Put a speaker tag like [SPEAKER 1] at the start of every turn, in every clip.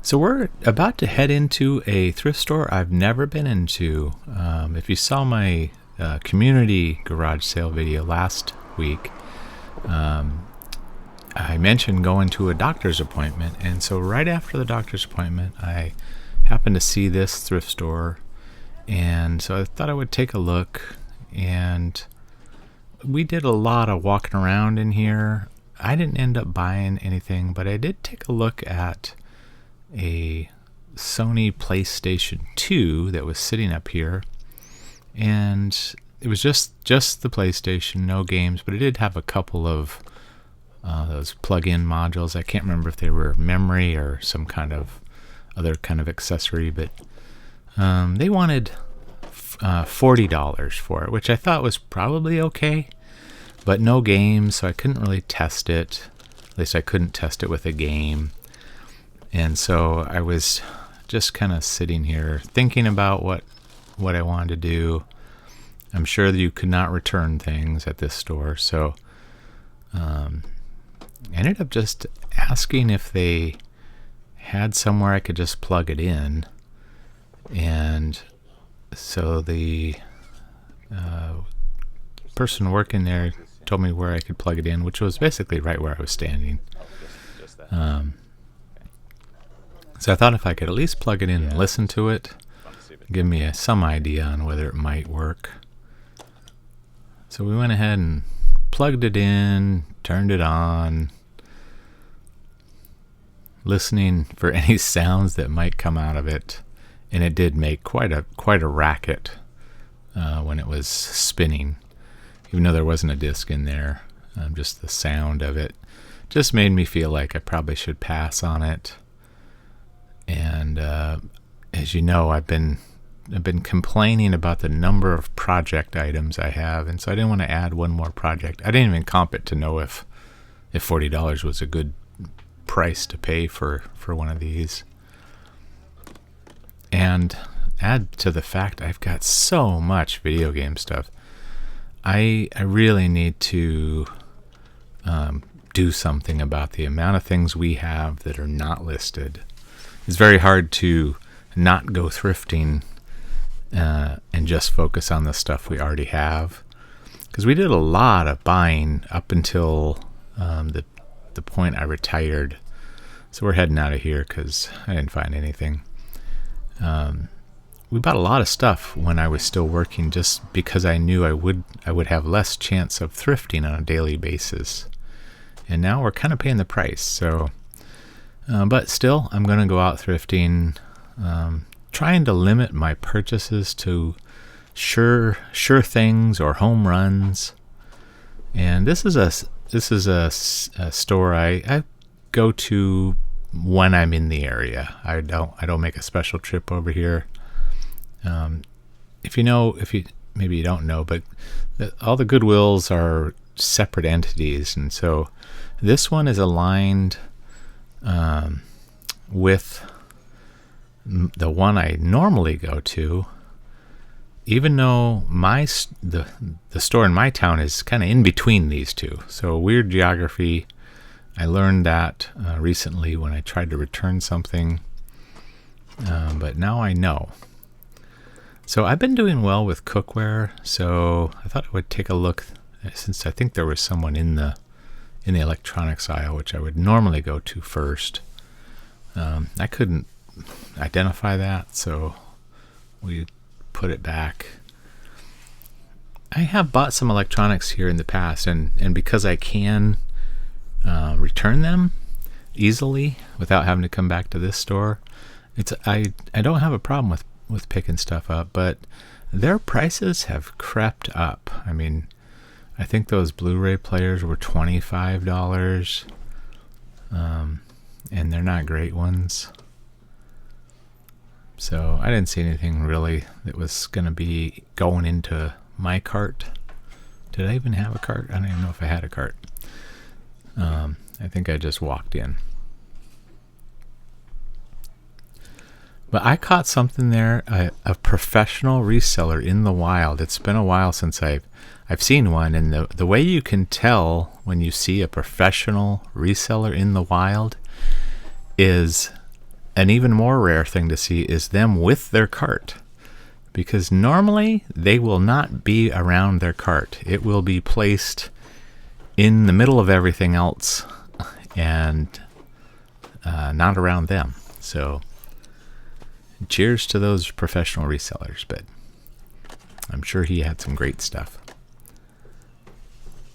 [SPEAKER 1] So we're about to head into a thrift store I've never been into. If you saw my community garage sale video last week, I mentioned going to a doctor's appointment. And so right after the doctor's appointment, I happened to see this thrift store. And so I thought I would take a look. And we did a lot of walking around in here. I didn't end up buying anything, but I did take a look at a Sony PlayStation 2 that was sitting up here, and it was just the PlayStation, no games, but it did have a couple of those plug-in modules. I can't remember if they were memory or some kind of other kind of accessory, but they wanted $40 for it, which I thought was probably okay, but no games, so I couldn't really test it. At least I couldn't test it with a game. And so I was just kind of sitting here thinking about what I wanted to do. I'm sure that you could not return things at this store, so I ended up just asking if they had somewhere I could just plug it in. And so the person working there told me where I could plug it in, which was basically right where I was standing. So I thought if I could at least plug it in and listen to it, give me some idea on whether it might work. So we went ahead and plugged it in, turned it on, listening for any sounds that might come out of it, and it did make quite a racket when it was spinning, even though there wasn't a disc in there. Just the sound of it just made me feel like I probably should pass on it. And as you know, I've been complaining about the number of project items I have, and so I didn't want to add one more project. I didn't even comp it to know if $40 was a good price to pay for one of these. And add to the fact I've got so much video game stuff. I really need to do something about the amount of things we have that are not listed. It's very hard to not go thrifting and just focus on the stuff we already have, because we did a lot of buying up until the point I retired. So we're heading out of here because I didn't find anything. We bought a lot of stuff when I was still working, just because I knew I would have less chance of thrifting on a daily basis. And now we're kind of paying the price. So. But still, I'm going to go out thrifting, trying to limit my purchases to sure things or home runs. And this is a store I go to when I'm in the area. I don't make a special trip over here. If you maybe you don't know, but all the Goodwills are separate entities, and so this one is aligned with the one I normally go to, even though the store in my town is kind of in between these two. So weird geography. I learned that recently when I tried to return something, but now I know. So I've been doing well with cookware, so I thought I would take a look, since I think there was someone in the electronics aisle, which I would normally go to first. I couldn't identify that, so we put it back. I have bought some electronics here in the past, and because I can return them easily without having to come back to this store, I don't have a problem with picking stuff up, but their prices have crept up. I mean, I think those Blu-ray players were $25, and they're not great ones. So I didn't see anything really that was going to be going into my cart. Did I even have a cart? I don't even know if I had a cart. I think I just walked in. But I caught something there, a professional reseller in the wild. It's been a while since I've seen one, and the way you can tell when you see a professional reseller in the wild is an even more rare thing to see is them with their cart, because normally they will not be around their cart. It will be placed in the middle of everything else and not around them. So cheers to those professional resellers, but I'm sure he had some great stuff.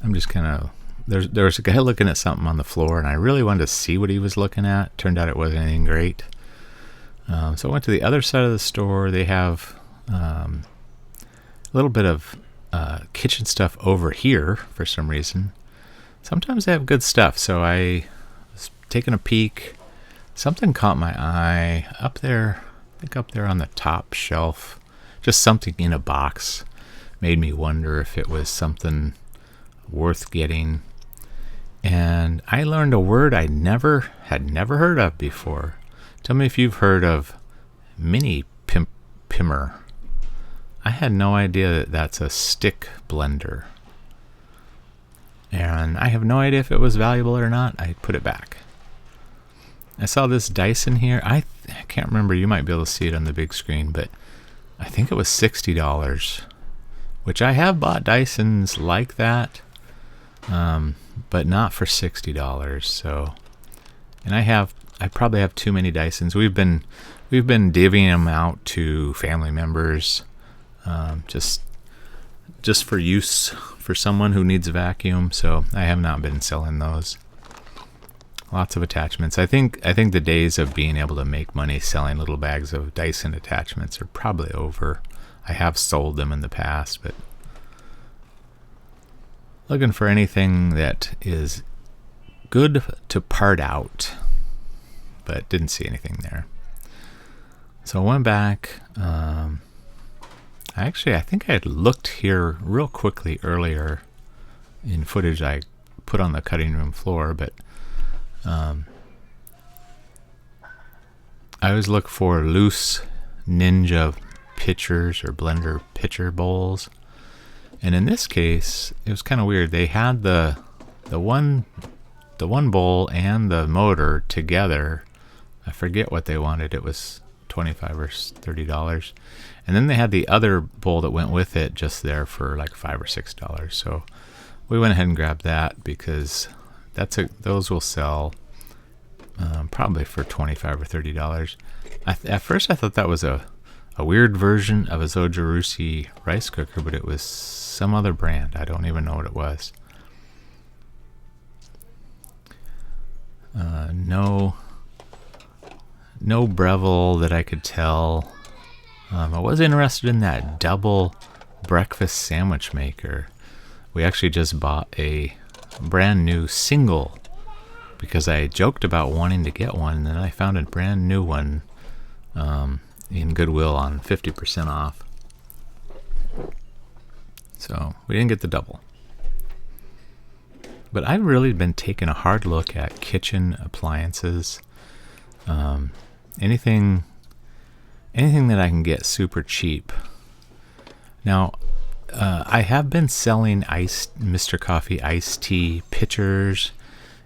[SPEAKER 1] I'm just kind of, there was a guy looking at something on the floor, and I really wanted to see what he was looking at. Turned out it wasn't anything great. So I went to the other side of the store. They have a little bit of kitchen stuff over here for some reason. Sometimes they have good stuff. So I was taking a peek. Something caught my eye up there. I think up there on the top shelf. Just something in a box made me wonder if it was something worth getting. And I learned a word I had never heard of before. Tell me if you've heard of mini pimmer. I had no idea that that's a stick blender. And I have no idea if it was valuable or not. I put it back. I saw this Dyson here. I can't remember. You might be able to see it on the big screen, but I think it was $60, which I have bought Dysons like that, but not for $60. So, and I probably have too many Dysons. We've been divvying them out to family members, just for use for someone who needs a vacuum. So I have not been selling those. Lots of attachments. I think the days of being able to make money selling little bags of Dyson attachments are probably over. I have sold them in the past, but looking for anything that is good to part out, but didn't see anything there. So I went back. I think I had looked here real quickly earlier in footage I put on the cutting room floor, but I always look for loose Ninja pitchers or blender pitcher bowls. And in this case, it was kind of weird. They had the one bowl and the motor together. I forget what they wanted. It was $25 or $30. And then they had the other bowl that went with it just there for like $5 or $6. So we went ahead and grabbed that because those will sell probably for $25 or $30. At first I thought that was a weird version of a Zojirushi rice cooker, but it was some other brand. I don't even know what it was. No Breville that I could tell. I was interested in that double breakfast sandwich maker. We actually just bought a brand new single because I joked about wanting to get one, and then I found a brand new one in Goodwill on 50% off. So we didn't get the double. But I've really been taking a hard look at kitchen appliances. Anything that I can get super cheap. Now, I have been selling Mr. Coffee iced tea pitchers,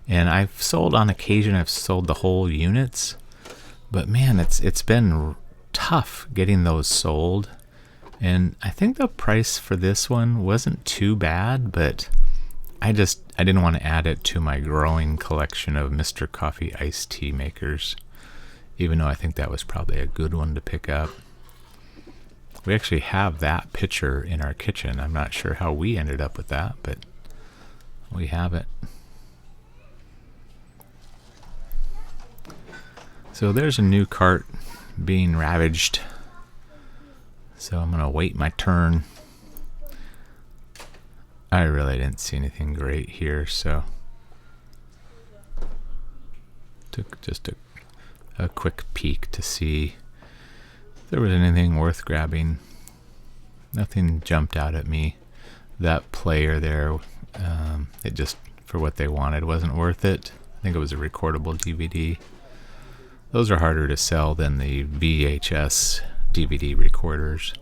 [SPEAKER 1] and I've sold the whole units. But man, it's been tough getting those sold. And I think the price for this one wasn't too bad, but I didn't want to add it to my growing collection of Mr. Coffee iced tea makers, even though I think that was probably a good one to pick up. We actually have that pitcher in our kitchen. I'm not sure how we ended up with that, but we have it. So there's a new cart being ravaged. So I'm going to wait my turn. I really didn't see anything great here, so took just a quick peek to see if there was anything worth grabbing. Nothing jumped out at me. That player there, it just, for what they wanted, wasn't worth it. I think it was a recordable DVD. Those are harder to sell than the VHS DVD recorders.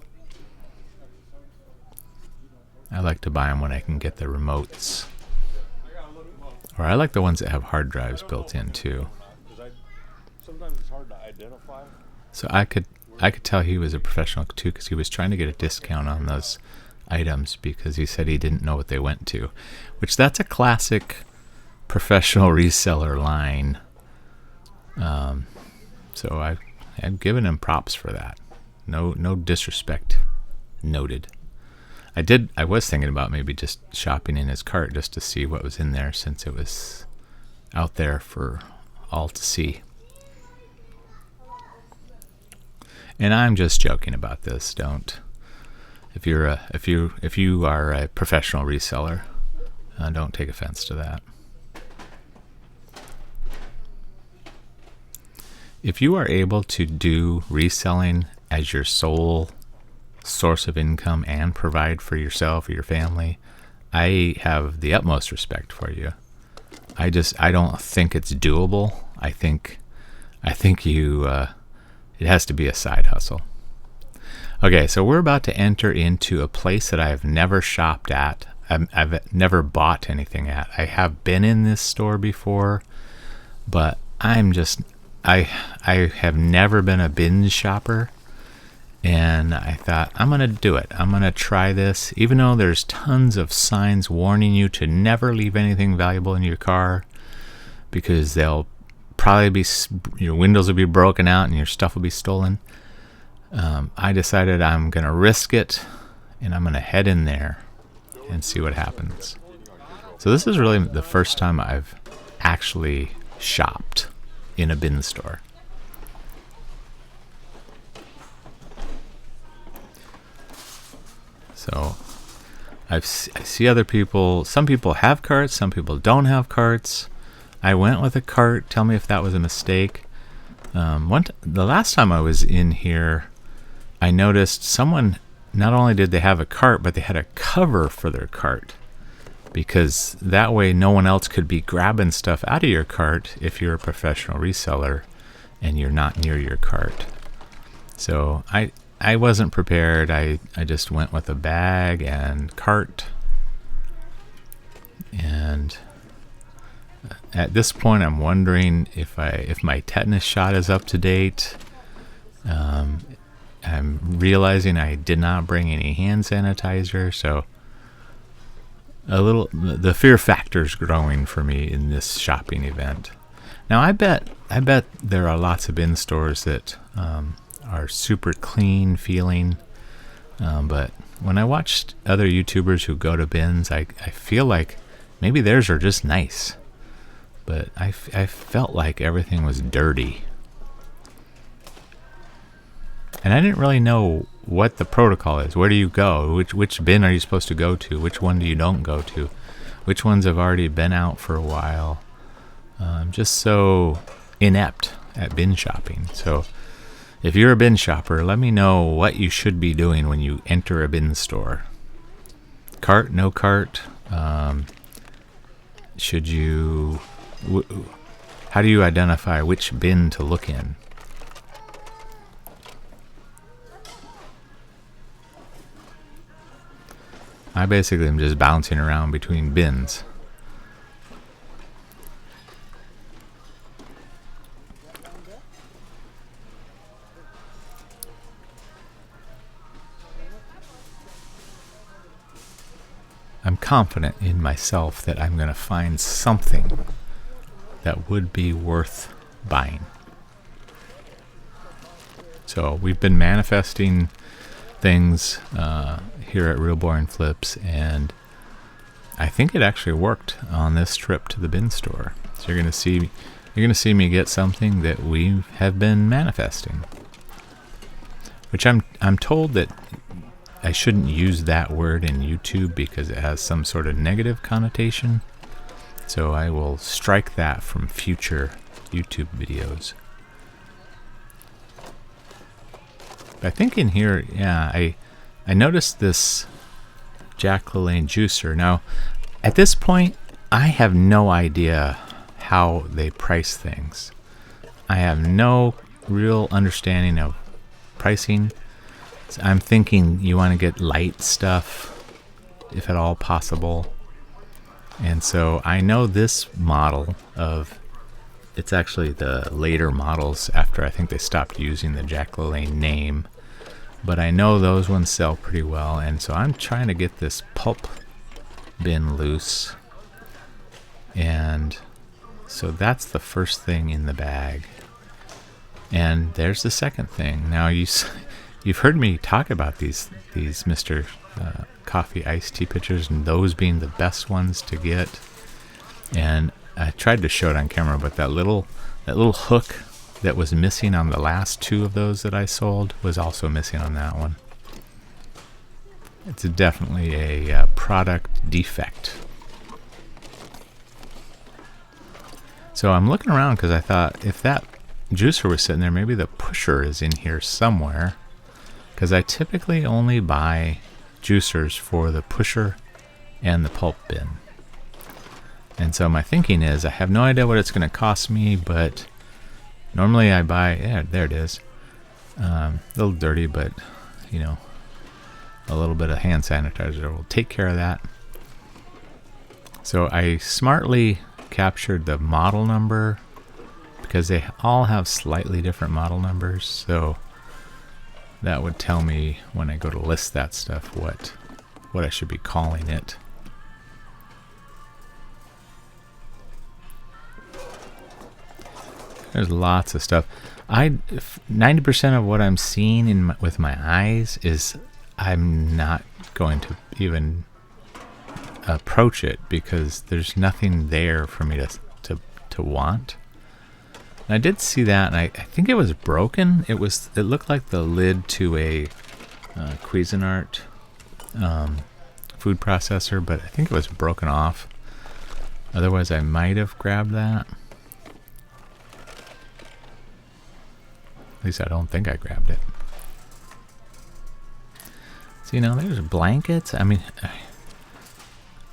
[SPEAKER 1] I like to buy them when I can get the remotes. Or I like the ones that have hard drives built in too.
[SPEAKER 2] sometimes it's hard to identify.
[SPEAKER 1] So I could tell he was a professional too, because he was trying to get a discount on those items because he said he didn't know what they went to, which that's a classic professional reseller line. So I've given him props for that. No disrespect noted. I was thinking about maybe just shopping in his cart just to see what was in there, since it was out there for all to see. And I'm just joking about this. Don't. If you are a professional reseller, don't take offense to that. If you are able to do reselling as your sole source of income and provide for yourself or your family, I have the utmost respect for you. I don't think it's doable. I think you it has to be a side hustle. Okay, so we're about to enter into a place that I've never shopped at. I've never bought anything at. I have been in this store before, but I have never been a bin shopper. And I thought, I'm going to do it. I'm going to try this. Even though there's tons of signs warning you to never leave anything valuable in your car, because they'll probably be, your windows will be broken out and your stuff will be stolen. I decided I'm going to risk it, and I'm going to head in there and see what happens. So this is really the first time I've actually shopped in a bin store. So I see other people. Some people have carts. Some people don't have carts. I went with a cart. Tell me if that was a mistake. The last time I was in here, I noticed someone, not only did they have a cart, but they had a cover for their cart, because that way no one else could be grabbing stuff out of your cart if you're a professional reseller and you're not near your cart. So I wasn't prepared. I just went with a bag and cart. And at this point, I'm wondering if my tetanus shot is up to date. I'm realizing I did not bring any hand sanitizer, so the fear factor's growing for me in this shopping event. Now, I bet there are lots of bin stores that are super clean feeling, but when I watched other YouTubers who go to bins, I feel like maybe theirs are just nice, but I felt like everything was dirty, and I didn't really know what the protocol is. Where do you go? Which bin are you supposed to go to? Which one do you don't go to? Which ones have already been out for a while? I'm just so inept at bin shopping. So if you're a bin shopper, let me know what you should be doing when you enter a bin store. Cart, no cart? Should you... how do you identify which bin to look in? I basically am just bouncing around between bins. I'm confident in myself that I'm going to find something that would be worth buying. So we've been manifesting things here at Real Boring Flips, and I think it actually worked on this trip to the bin store. So you're going to see me get something that we have been manifesting, which I'm told that I shouldn't use that word in YouTube because it has some sort of negative connotation. So I will strike that from future YouTube videos. But I think in here, yeah, I noticed this Jack LaLanne juicer. Now, at this point, I have no idea how they price things. I have no real understanding of pricing. So I'm thinking you want to get light stuff, if at all possible. And so I know this model of It's actually the later models after I think they stopped using the Jack LaLanne name. But I know those ones sell pretty well, and so I'm trying to get this pulp bin loose. And so that's the first thing in the bag. And there's the second thing. Now you've heard me talk about these Mr. Coffee iced tea pitchers, and those being the best ones to get. And I tried to show it on camera, but that little hook that was missing on the last two of those that I sold was also missing on that one. It's definitely a product defect. So I'm looking around because I thought if that juicer was sitting there, maybe the pusher is in here somewhere, because I typically only buy juicers for the pusher and the pulp bin. And so my thinking is, I have no idea what it's going to cost me, but normally I buy, there it is. A little dirty, but a little bit of hand sanitizer will take care of that. So I smartly captured the model number, because they all have slightly different model numbers. So that would tell me when I go to list that stuff what I should be calling it. There's lots of stuff. 90% of what I'm seeing with my eyes is I'm not going to even approach it, because there's nothing there for me to want. And I did see that, and I think it was broken. It looked like the lid to a Cuisinart food processor, but I think it was broken off. Otherwise, I might have grabbed that. At least I don't think I grabbed it. See, now there's blankets. I mean,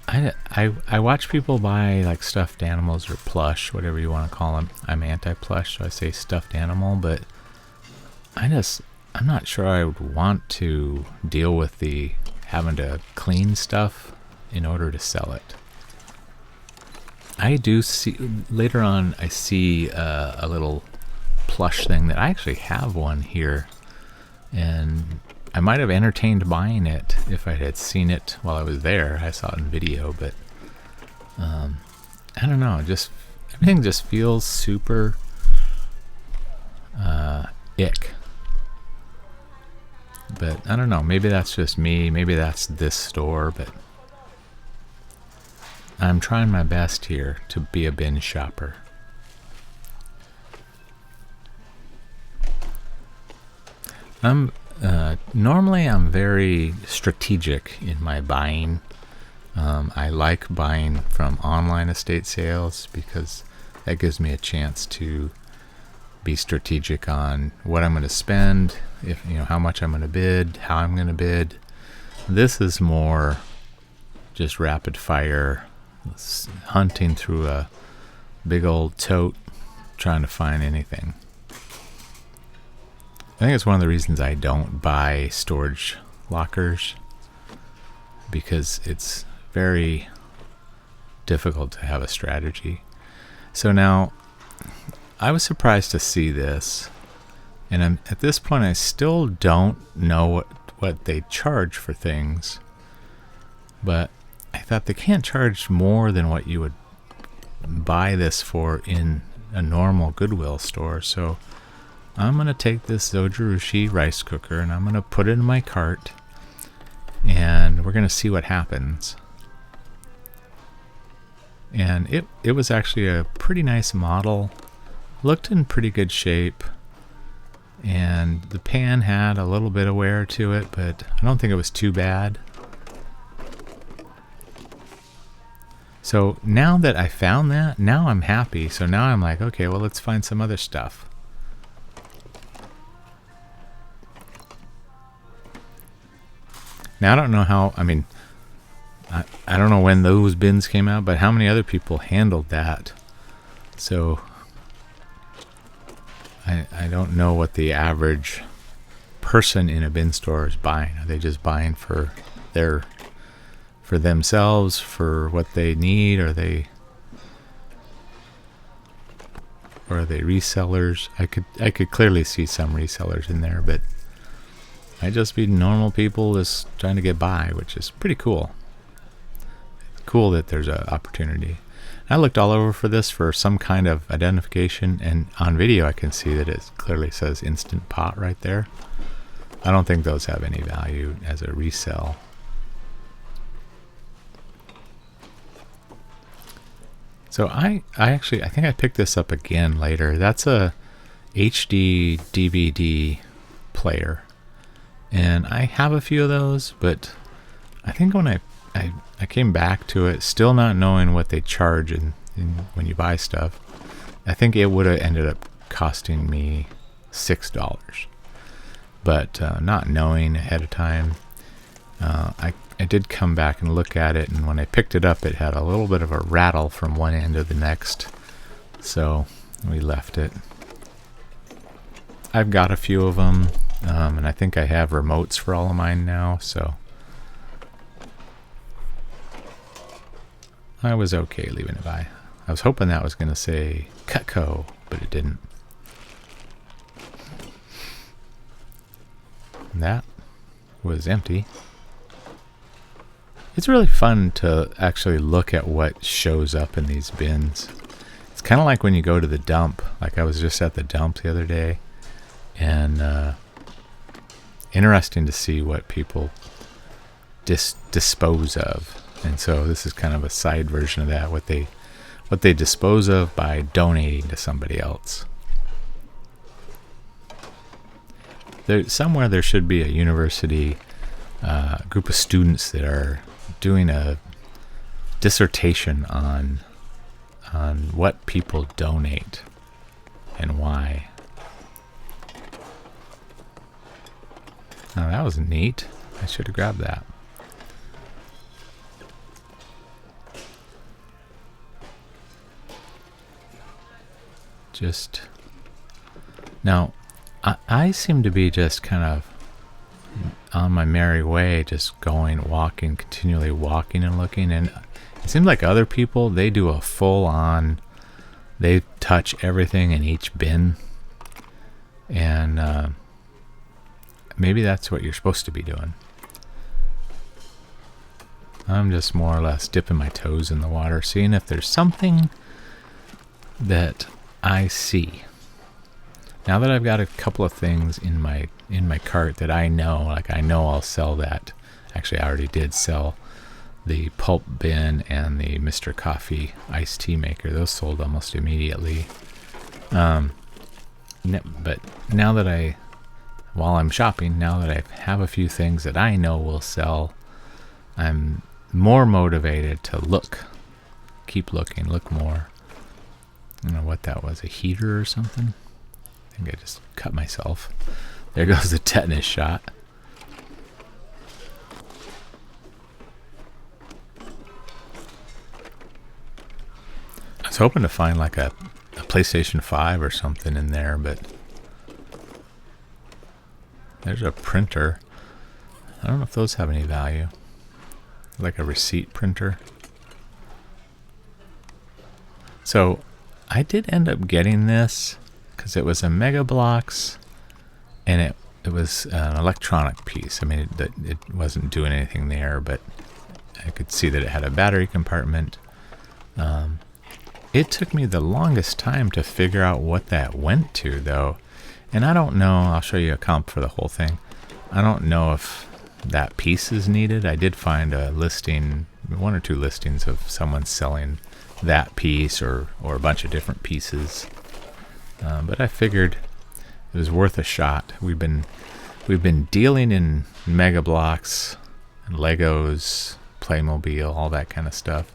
[SPEAKER 1] I watch people buy like stuffed animals or plush, whatever you want to call them. I'm anti-plush, so I say stuffed animal, but I'm not sure I would want to deal with the having to clean stuff in order to sell it. I do see later on, I see a little plush thing that I actually have one here, and I might have entertained buying it if I had seen it while I was there. I saw it in video, but I don't know. Everything just feels super ick. But I don't know. Maybe that's just me. Maybe that's this store. But I'm trying my best here to be a bin shopper. Normally I'm very strategic in my buying. I like buying from online estate sales because that gives me a chance to be strategic on what I'm going to spend, how much I'm going to bid, how I'm going to bid. This is more just rapid fire, hunting through a big old tote, trying to find anything. I think it's one of the reasons I don't buy storage lockers, because it's very difficult to have a strategy. So now, I was surprised to see this, and at this point I still don't know what they charge for things, but I thought they can't charge more than what you would buy this for in a normal Goodwill store. So I'm going to take this Zojirushi rice cooker and I'm going to put it in my cart, and we're going to see what happens. And it was actually a pretty nice model, looked in pretty good shape, and the pan had a little bit of wear to it, but I don't think it was too bad. So now that I found that, now I'm happy. So now I'm like, okay, well, let's find some other stuff. Now, I don't know how, I don't know when those bins came out, but how many other people handled that. So I don't know what the average person in a bin store is buying. Are they just buying for themselves, for what they need? Are they... or are they resellers? I could clearly see some resellers in there, but might just be normal people just trying to get by, which is pretty cool. Cool that there's an opportunity. I looked all over for this for some kind of identification, and on video I can see that it clearly says Instant Pot right there. I don't think those have any value as a resell. So I think I picked this up again later. That's a HD DVD player, and I have a few of those, but I think when I came back to it, still not knowing what they charge in when you buy stuff, I think it would have ended up costing me $6. But not knowing ahead of time, I did come back and look at it, and when I picked it up, it had a little bit of a rattle from one end to the next, so we left it. I've got a few of them, and I think I have remotes for all of mine now, so I was okay leaving it by. I was hoping that was going to say Cutco, but it didn't. And that was empty. It's really fun to actually look at what shows up in these bins. It's kind of like when you go to the dump. Like I was just at the dump the other day, and interesting to see what people dispose of. And so this is kind of a side version of that, what they dispose of by donating to somebody else. Somewhere there should be a university group of students that are doing a dissertation on what people donate and why. Now that was neat. I should have grabbed that. Just now, I seem to be just kind of on my merry way, just walking, continually walking and looking. And it seems like other people, they do a full-on, they touch everything in each bin. And maybe that's what you're supposed to be doing. I'm just more or less dipping my toes in the water, seeing if there's something that I see. Now that I've got a couple of things in my cart that I know, like I know I'll sell that. Actually, I already did sell the pulp bin and the Mr. Coffee iced tea maker. Those sold almost immediately. But now that while I'm shopping, now that I have a few things that I know will sell, I'm more motivated to keep looking, look more. I don't know what that was, a heater or something? I think I just cut myself. There goes the tetanus shot. I was hoping to find like a PlayStation 5 or something in there, but there's a printer. I don't know if those have any value. Like a receipt printer. So I did end up getting this because it was a Mega Bloks, and it was an electronic piece. I mean, it wasn't doing anything there, but I could see that it had a battery compartment. It took me the longest time to figure out what that went to, though. And I don't know, I'll show you a comp for the whole thing. I don't know if that piece is needed. I did find a listing, one or two listings of someone selling that piece or a bunch of different pieces. But I figured it was worth a shot. We've been dealing in Mega Bloks and Legos, Playmobil, all that kind of stuff.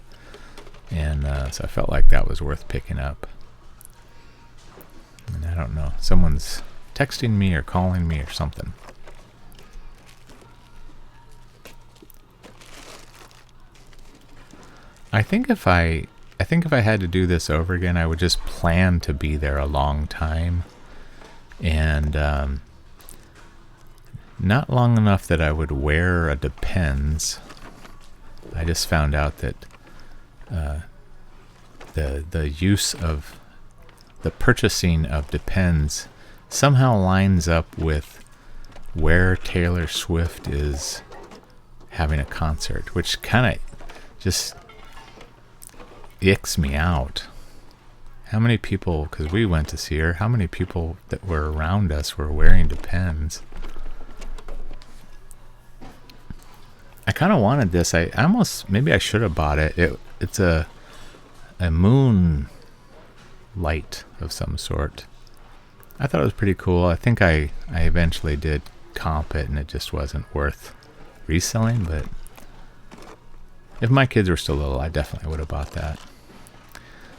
[SPEAKER 1] And so I felt like that was worth picking up. And I don't know, someone's texting me or calling me or something. I think if I had to do this over again, I would just plan to be there a long time, and not long enough that I would wear a Depends. I just found out that the use of the purchasing of Depends somehow lines up with where Taylor Swift is having a concert, which kind of just icks me out. How many people, because we went to see her, how many people that were around us were wearing Depends? I kind of wanted this. I almost, maybe I should have bought it. It's a moon light of some sort. I thought it was pretty cool. I think I eventually did comp it, and it just wasn't worth reselling. But if my kids were still little, I definitely would have bought that.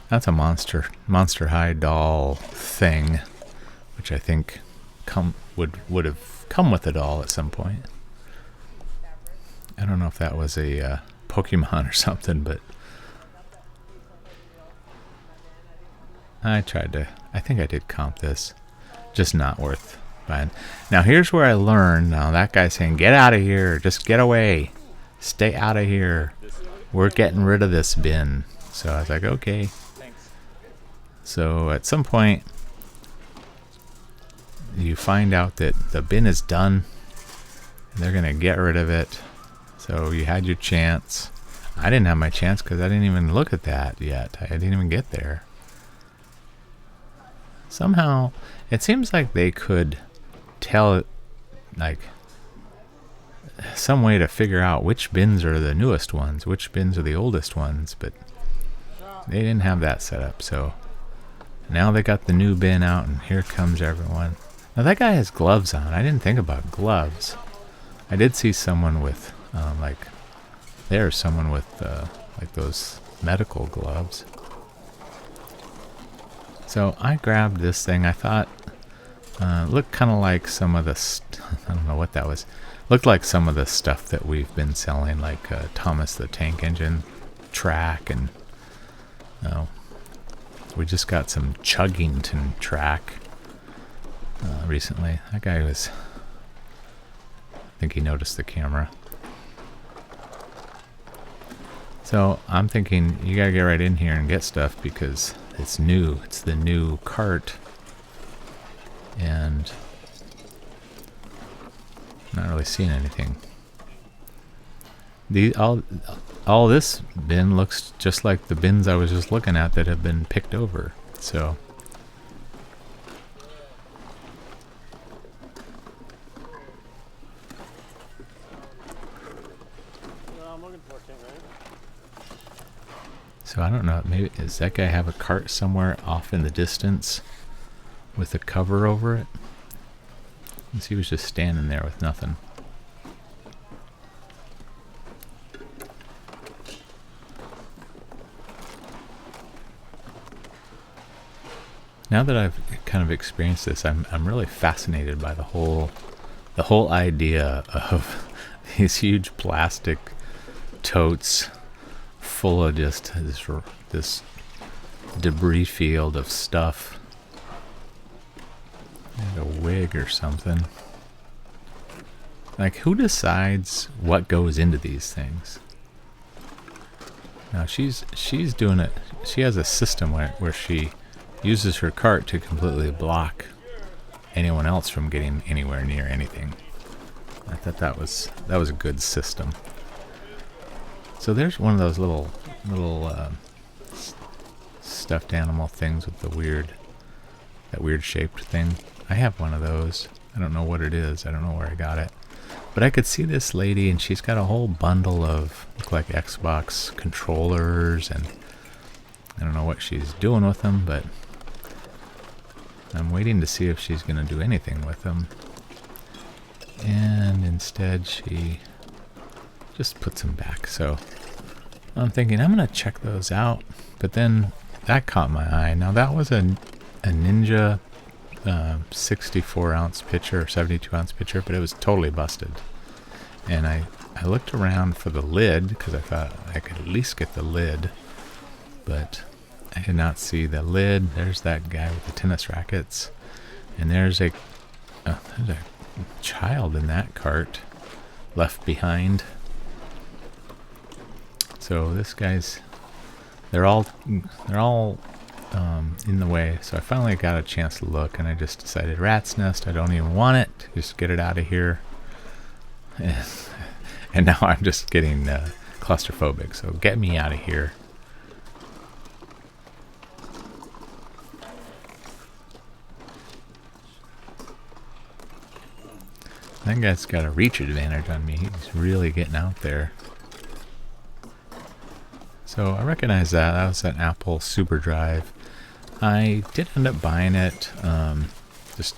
[SPEAKER 1] That's a Monster High doll thing, which I think would have come with a doll at some point. I don't know if that was a Pokemon or something, but I think I did comp this. Just not worth buying. Now here's where I learned. Now that guy's saying, get out of here. Just get away. Stay out of here. We're getting rid of this bin. So I was like, okay. So at some point, you find out that the bin is done. And they're going to get rid of it. So you had your chance. I didn't have my chance because I didn't even look at that yet. I didn't even get there. Somehow, it seems like they could tell, like, some way to figure out which bins are the newest ones, which bins are the oldest ones, but they didn't have that set up. So now they got the new bin out, and here comes everyone. Now that guy has gloves on. I didn't think about gloves. I did see someone with, there's someone with, like those medical gloves. So I grabbed this thing. I thought, looked kind of like some of the, I don't know what that was. Looked like some of the stuff that we've been selling, like Thomas the Tank Engine track, and we just got some Chuggington track recently. That guy was, I think he noticed the camera. So I'm thinking you gotta get right in here and get stuff because it's new. It's the new cart, and I'm not really seeing anything. All this bin looks just like the bins I was just looking at that have been picked over. So I don't know, maybe does that guy have a cart somewhere off in the distance with a cover over it? Since he was just standing there with nothing. Now that I've kind of experienced this, I'm really fascinated by the whole idea of these huge plastic totes full of just this debris field of stuff. And a wig or something. Like, who decides what goes into these things? Now she's doing it. She has a system where she uses her cart to completely block anyone else from getting anywhere near anything. I thought that was a good system. So there's one of those little stuffed animal things with that weird shaped thing. I have one of those. I don't know what it is. I don't know where I got it. But I could see this lady, and she's got a whole bundle of look like Xbox controllers, and I don't know what she's doing with them, but I'm waiting to see if she's going to do anything with them. And instead she just puts them back. So I'm thinking I'm going to check those out. But then that caught my eye. Now that was a Ninja 64 ounce pitcher or 72 ounce pitcher, but it was totally busted. And I looked around for the lid because I thought I could at least get the lid, but I did not see the lid. There's that guy with the tennis rackets, and there's a child in that cart left behind. So this guy's they're all in the way. So I finally got a chance to look, and I just decided rat's nest. I don't even want it. Just get it out of here. And now I'm just getting claustrophobic. So get me out of here. That guy's got a reach advantage on me. He's really getting out there. So I recognize that. That was an Apple Super Drive. I did end up buying it just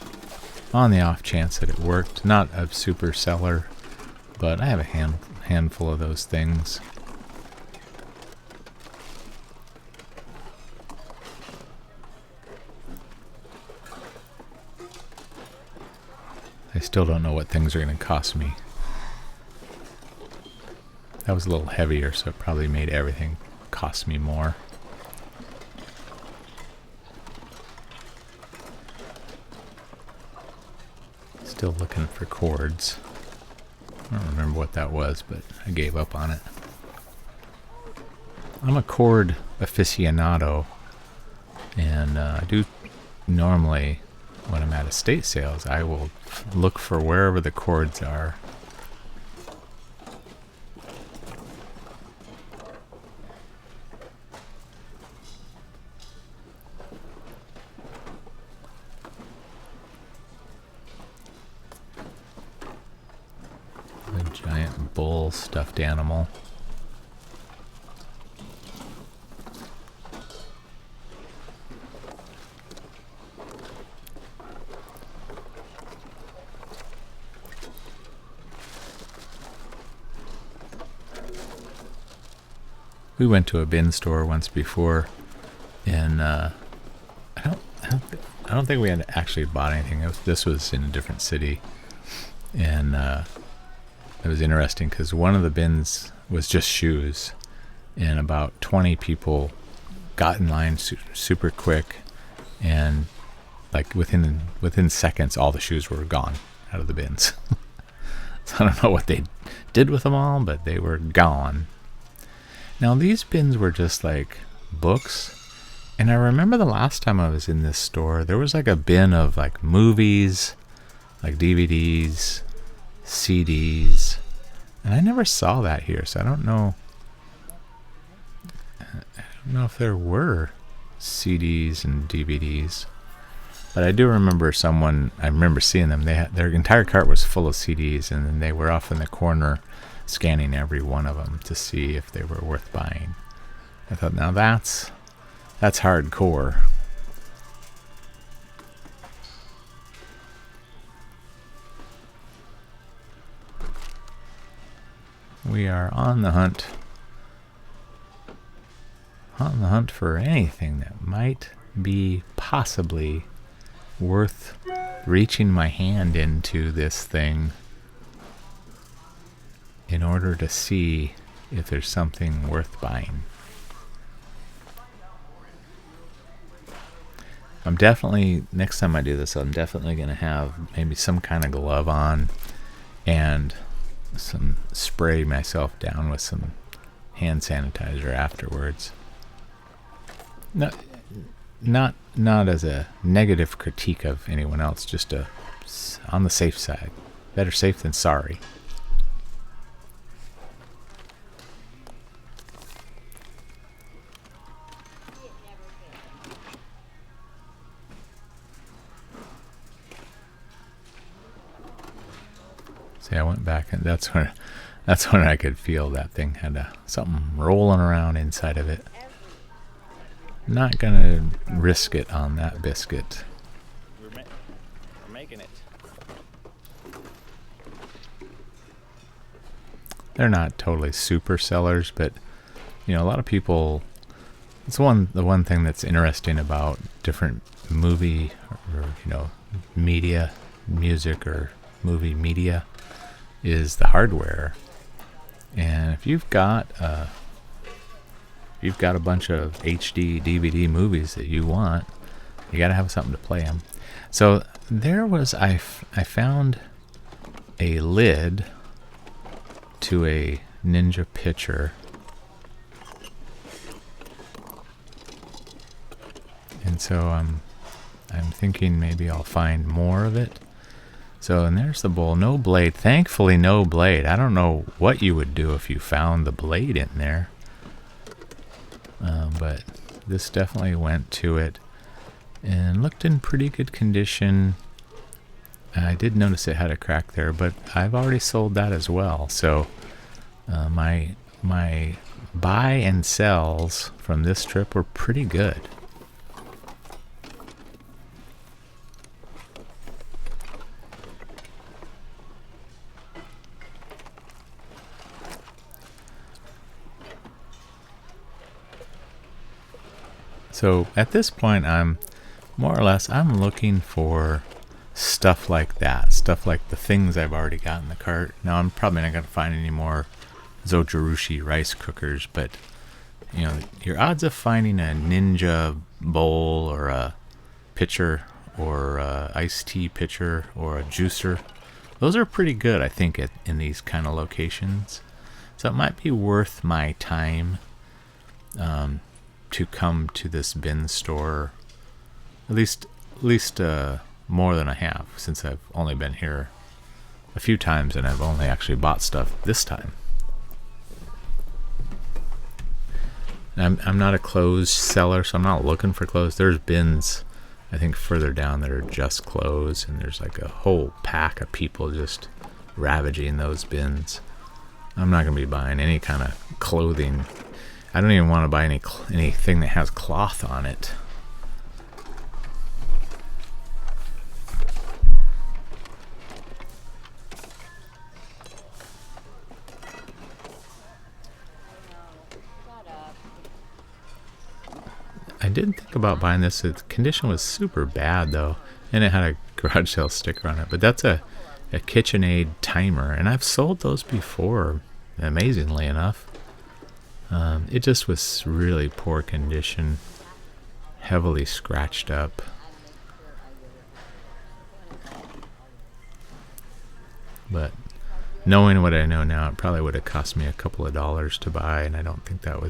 [SPEAKER 1] on the off chance that it worked. Not a super seller, but I have a handful of those things. I still don't know what things are going to cost me. That was a little heavier, so it probably made everything cost me more. Still looking for cords. I don't remember what that was, but I gave up on it. I'm a cord aficionado, and I do normally, when I'm at estate sales, I will look for wherever the cords are. A giant bull stuffed animal. We went to a bin store once before, and I don't think we had actually bought anything. This was in a different city, and it was interesting because one of the bins was just shoes, and about 20 people got in line super quick, and like within seconds, all the shoes were gone out of the bins. So I don't know what they did with them all, but they were gone. Now these bins were just like books, and I remember the last time I was in this store, there was like a bin of like movies, like DVDs, CDs, and I never saw that here, so I don't know if there were CDs and DVDs, but I do remember I remember seeing them. Their entire cart was full of CDs, and then they were off in the corner scanning every one of them to see if they were worth buying. I thought, now that's hardcore. We are on the hunt for anything that might be possibly worth reaching my hand into this thing in order to see if there's something worth buying. I'm definitely, next time I do this, I'm definitely going to have maybe some kind of glove on and spray myself down with some hand sanitizer afterwards. Not as a negative critique of anyone else, just on the safe side. Better safe than sorry. See, I went back, and that's when I could feel that thing had something rolling around inside of it. Not gonna risk it on that biscuit.
[SPEAKER 2] We're making it.
[SPEAKER 1] They're not totally super sellers, but a lot of people. It's the one thing that's interesting about different movie or media, music or movie media, is the hardware. And if you've got a bunch of HD DVD movies that you want, you got to have something to play them. So there was I found a lid to a Ninja pitcher. And so I'm thinking maybe I'll find more of it. So, and there's the bowl. No blade. Thankfully, no blade. I don't know what you would do if you found the blade in there. But this definitely went to it and looked in pretty good condition. I did notice it had a crack there, but I've already sold that as well. So my buy and sells from this trip were pretty good. So at this point, I'm looking for stuff like that, stuff like the things I've already got in the cart. Now I'm probably not going to find any more Zojirushi rice cookers, but you know, your odds of finding a Ninja bowl or a pitcher or a iced tea pitcher or a juicer, those are pretty good, I think, in these kind of locations. So it might be worth my time to come to this bin store, at least more than I have, since I've only been here a few times and I've only actually bought stuff this time. I'm not a clothes seller, so I'm not looking for clothes. There's bins, I think, further down that are just clothes, and there's like a whole pack of people just ravaging those bins. I'm not going to be buying any kind of clothing. I don't even want to buy anything that has cloth on it. I did think about buying this. The condition was super bad though, and it had a garage sale sticker on it. But that's a KitchenAid timer, and I've sold those before, amazingly enough. It just was really poor condition, heavily scratched up. But knowing what I know now, it probably would have cost me a couple of dollars to buy, and I don't think it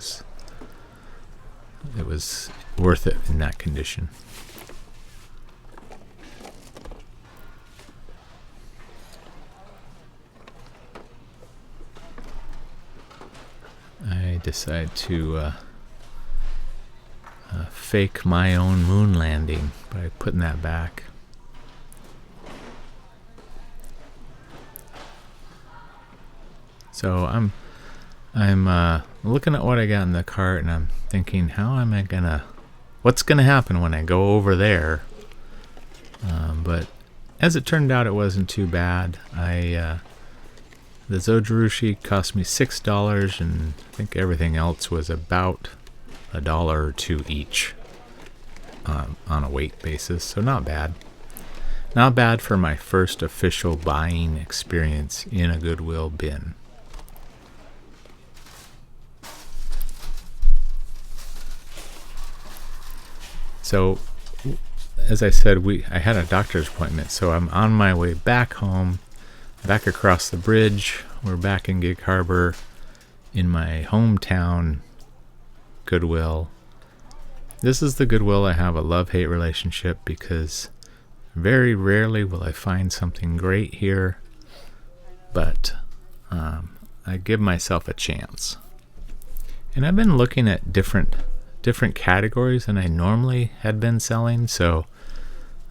[SPEAKER 1] was worth it in that condition. I decide to fake my own moon landing by putting that back. So I'm looking at what I got in the cart, and I'm thinking, what's gonna happen when I go over there? But as it turned out, it wasn't too bad. The Zojirushi cost me $6, and I think everything else was about $1 or $2 each on a weight basis, so not bad. Not bad for my first official buying experience in a Goodwill bin. So, as I said, I had a doctor's appointment, so I'm on my way back home, back across the bridge. We're back in Gig Harbor in my hometown Goodwill. This is the Goodwill I have a love-hate relationship, because very rarely will I find something great here, but I give myself a chance. And I've been looking at different categories than I normally had been selling, so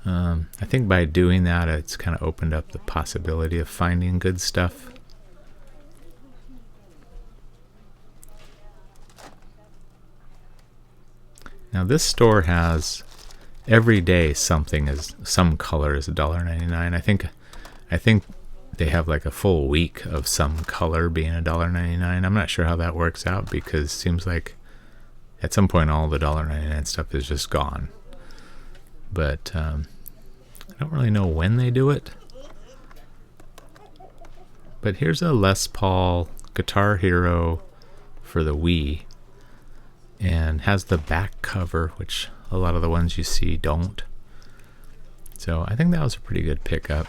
[SPEAKER 1] I think by doing that, it's kind of opened up the possibility of finding good stuff. Now this store has every day some color is $1.99. I think they have like a full week of some color being $1.99. I'm not sure how that works out, because it seems like at some point all the $1.99 stuff is just gone. But I don't really know when they do it. But here's a Les Paul Guitar Hero for the Wii, and has the back cover, which a lot of the ones you see don't. So I think that was a pretty good pickup.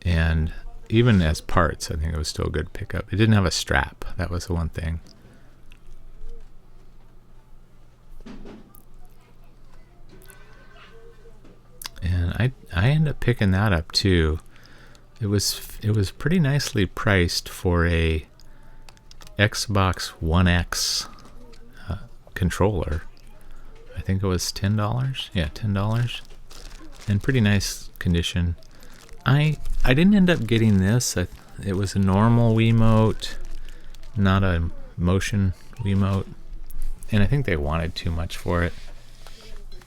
[SPEAKER 1] And even as parts, I think it was still a good pickup. It didn't have a strap. That was the one thing. and I ended up picking that up too. It was pretty nicely priced for a Xbox One X controller. I think it was $10. Yeah, $10. In pretty nice condition. I didn't end up getting this. It was a normal Wiimote, not a motion Wiimote, and I think they wanted too much for it.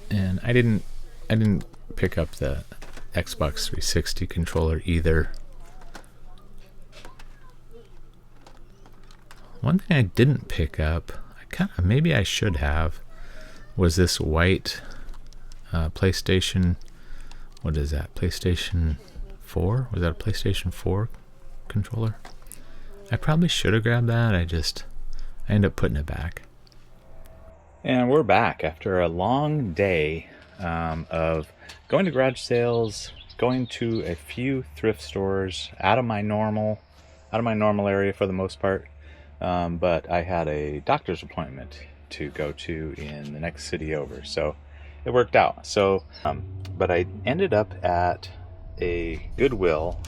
[SPEAKER 1] And I didn't pick up the Xbox 360 controller either. One thing I didn't pick up, maybe I should have, was this white PlayStation. What is that? PlayStation 4? Was that a PlayStation 4 controller? I probably should have grabbed that. I ended up putting it back. And we're back after a long day of going to garage sales, going to a few thrift stores, out of my normal area for the most part. But I had a doctor's appointment to go to in the next city over, so it worked out. So, but I ended up at a Goodwill.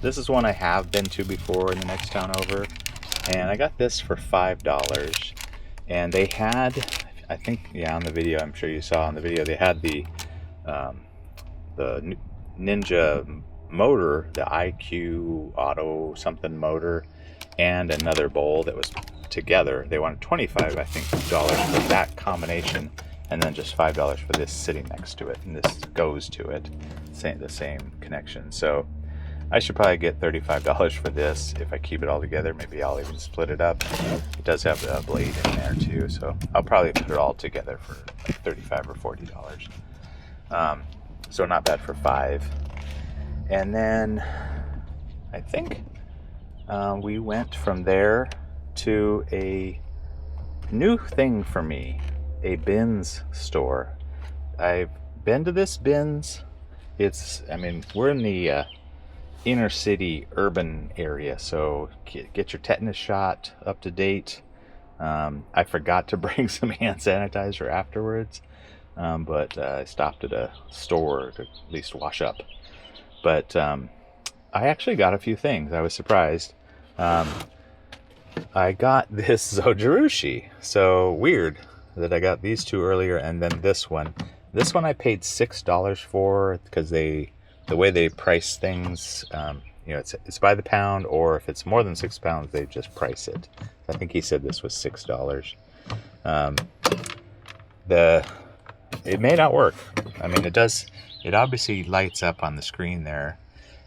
[SPEAKER 1] This is one I have been to before in the next town over, and I got this for $5. And they had, I think, yeah, on the video, I'm sure you saw on the video, they had the Ninja motor, the IQ Auto something motor, and another bowl that was together. They wanted $25, I think, for that combination, and then just $5 for this sitting next to it, and this goes to it, the same connection. So I should probably get $35 for this if I keep it all together. Maybe I'll even split it up. It does have a blade in there too, so I'll probably put it all together for like $35 or $40. So not bad for $5. And then I think we went from there to a new thing for me, a Bins store. I've been to this Bins. We're in the inner city urban area, so get your tetanus shot up to date. I forgot to bring some hand sanitizer afterwards, but I stopped at a store to at least wash up. But I actually got a few things. I was surprised. I got this Zojirushi. So weird that I got these two earlier and then this one. This one I paid $6 for because the way they price things, it's by the pound, or if it's more than 6 pounds, they just price it. I think he said this was $6. It may not work. It does. It obviously lights up on the screen there,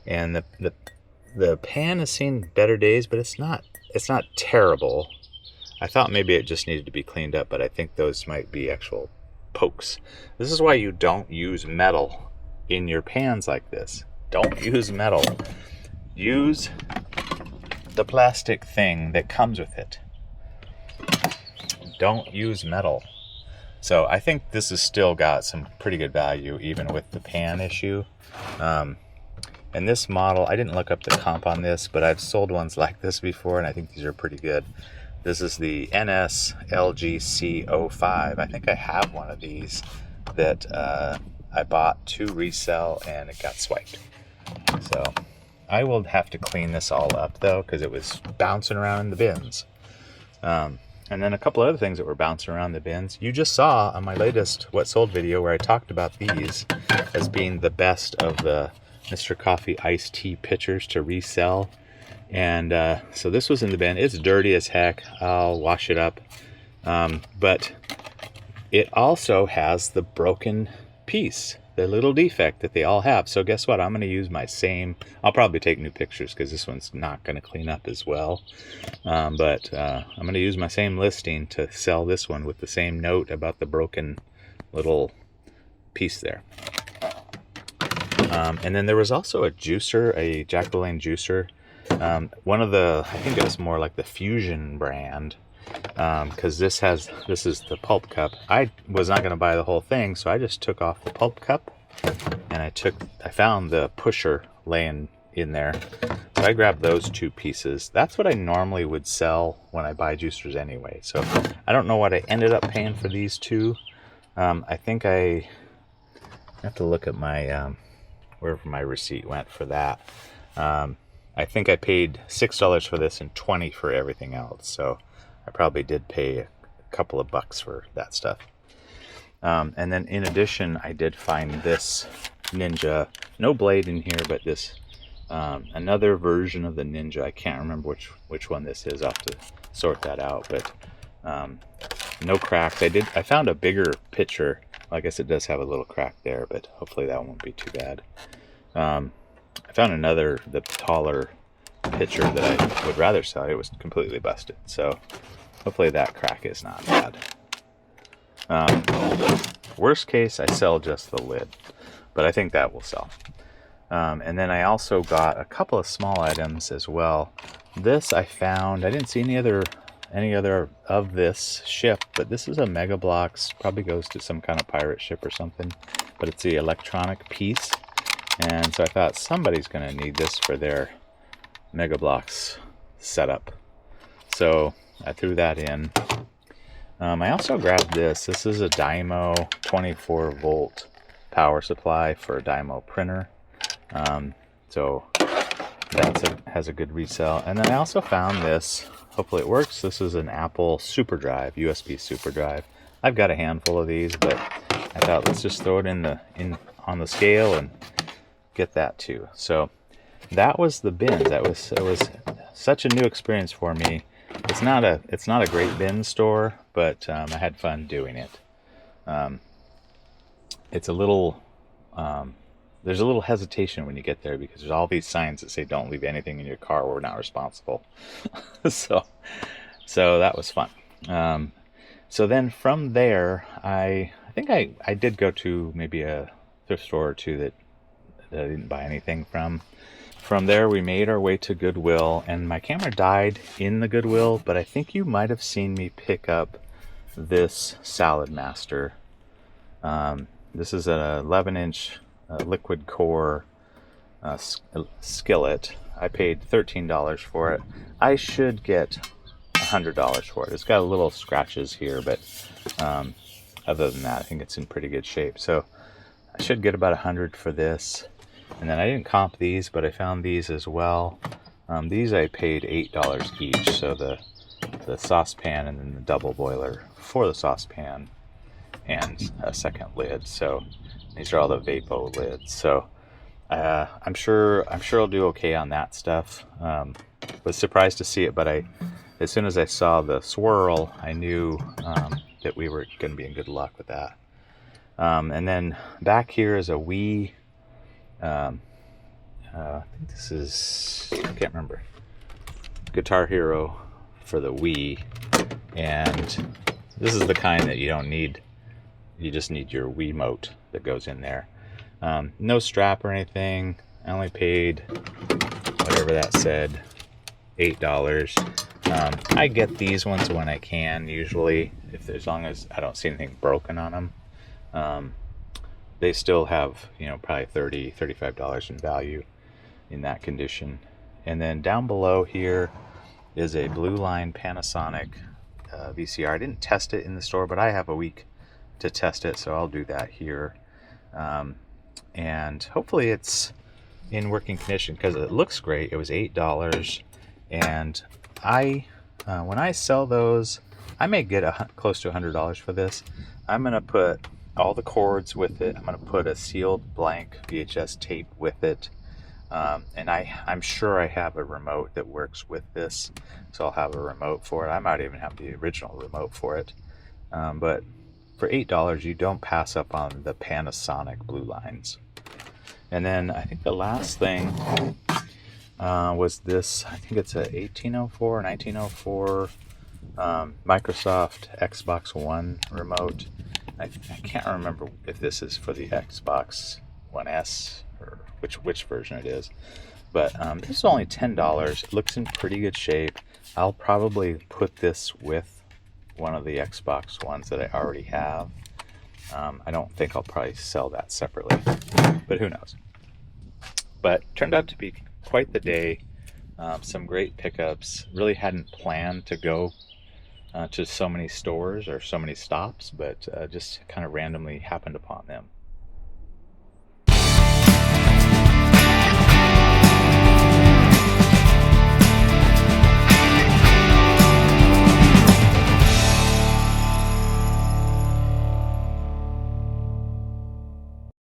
[SPEAKER 1] and the pan has seen better days, but it's not terrible. I thought maybe it just needed to be cleaned up, but I think those might be actual pokes. This is why you don't use metal in your pans like this. Don't use metal. Use the plastic thing that comes with it. Don't use metal. So I think this has still got some pretty good value even with the pan issue. And this model, I didn't look up the comp on this, but I've sold ones like this before, and I think these are pretty good. This is the NSLGC05. I think I have one of these that I bought to resell, and it got swiped. So I will have to clean this all up, though, because it was bouncing around in the bins. And then a couple other things that were bouncing around the bins. You just saw on my latest What Sold video where I talked about these as being the best of the Mr. Coffee iced tea pitchers to resell. And so this was in the bin. It's dirty as heck. I'll wash it up. But it also has the broken piece, the little defect that they all have. So guess what? I'm going to use my same. I'll probably take new pictures because this one's not going to clean up as well. But I'm going to use my same listing to sell this one with the same note about the broken little piece there. And then there was also a juicer, a Jack LaLanne juicer. One of the, I think it was more like the Fusion brand, because this is the pulp cup. I was not going to buy the whole thing, so I just took off the pulp cup, and I found the pusher laying in there, so I grabbed those two pieces. That's what I normally would sell when I buy juicers anyway. So I don't know what I ended up paying for these two. I think I have to look at my wherever my receipt went for that. I think I paid $6 for this and $20 for everything else. So I probably did pay a couple of bucks for that stuff. And then in addition, I did find this Ninja, no blade in here, but this another version of the Ninja. I can't remember which one this is. I'll have to sort that out. But no cracks. I found a bigger pitcher. I guess it does have a little crack there, but hopefully that won't be too bad. I found the taller pitcher that I would rather sell. It was completely busted, so hopefully that crack is not bad. Worst case, I sell just the lid, but I think that will sell. And then I also got a couple of small items as well. This I found, I didn't see any other of this ship, but this is a Mega Bloks, probably goes to some kind of pirate ship or something, but it's the electronic piece. And so I thought somebody's going to need this for their Mega Bloks setup. So I threw that in. I also grabbed this. This is a Dymo 24 volt power supply for a Dymo printer. So that has a good resale. And then I also found this. Hopefully it works. This is an Apple Super Drive, USB Super Drive. I've got a handful of these, but I thought let's just throw it on the scale and get that too. So that was the bins. It was such a new experience for me. It's not a great bin store, but I had fun doing it. It's a little there's a little hesitation when you get there because there's all these signs that say don't leave anything in your car, we're not responsible. so that was fun. So then from there, I think I did go to maybe a thrift store or two that I didn't buy anything from. From there, we made our way to Goodwill, and my camera died in the Goodwill, but I think you might have seen me pick up this Salad Master. This is an 11-inch liquid core skillet. I paid $13 for it. I should get $100 for it. It's got a little scratches here, but other than that, I think it's in pretty good shape. So I should get about $100 for this. And then I didn't comp these, but I found these as well. These I paid $8 each. So the saucepan and then the double boiler for the saucepan and a second lid. So these are all the Vapo lids. So I'm sure I'll do okay on that stuff. Was surprised to see it, but as soon as I saw the swirl, I knew that we were going to be in good luck with that. And then back here is a Wii. I think this is, I can't remember, Guitar Hero for the Wii, and this is the kind that you don't need. You just need your Wiimote that goes in there. No strap or anything. I only paid whatever that said, $8. I get these ones when I can, usually, as long as I don't see anything broken on them. They still have, probably $30, $35 in value in that condition. And then down below here is a Blue Line Panasonic VCR. I didn't test it in the store, but I have a week to test it, so I'll do that here. And hopefully it's in working condition because it looks great. It was $8, and when I sell those, I may get close to $100 for this. I'm gonna put all the cords with it. I'm gonna put a sealed blank VHS tape with it, and I'm sure I have a remote that works with this, so I'll have a remote for it. I might even have the original remote for it. But for $8, you don't pass up on the Panasonic Blue Lines. And then I think the last thing was this. I think it's a 1804 or 1904 Microsoft Xbox One remote. I can't remember if this is for the Xbox One S or which version it is. But this is only $10. It looks in pretty good shape. I'll probably put this with one of the Xbox ones that I already have. I don't think I'll probably sell that separately, but who knows. But turned out to be quite the day. Some great pickups. Really hadn't planned to go to so many stores or so many stops, but just kind of randomly happened upon them.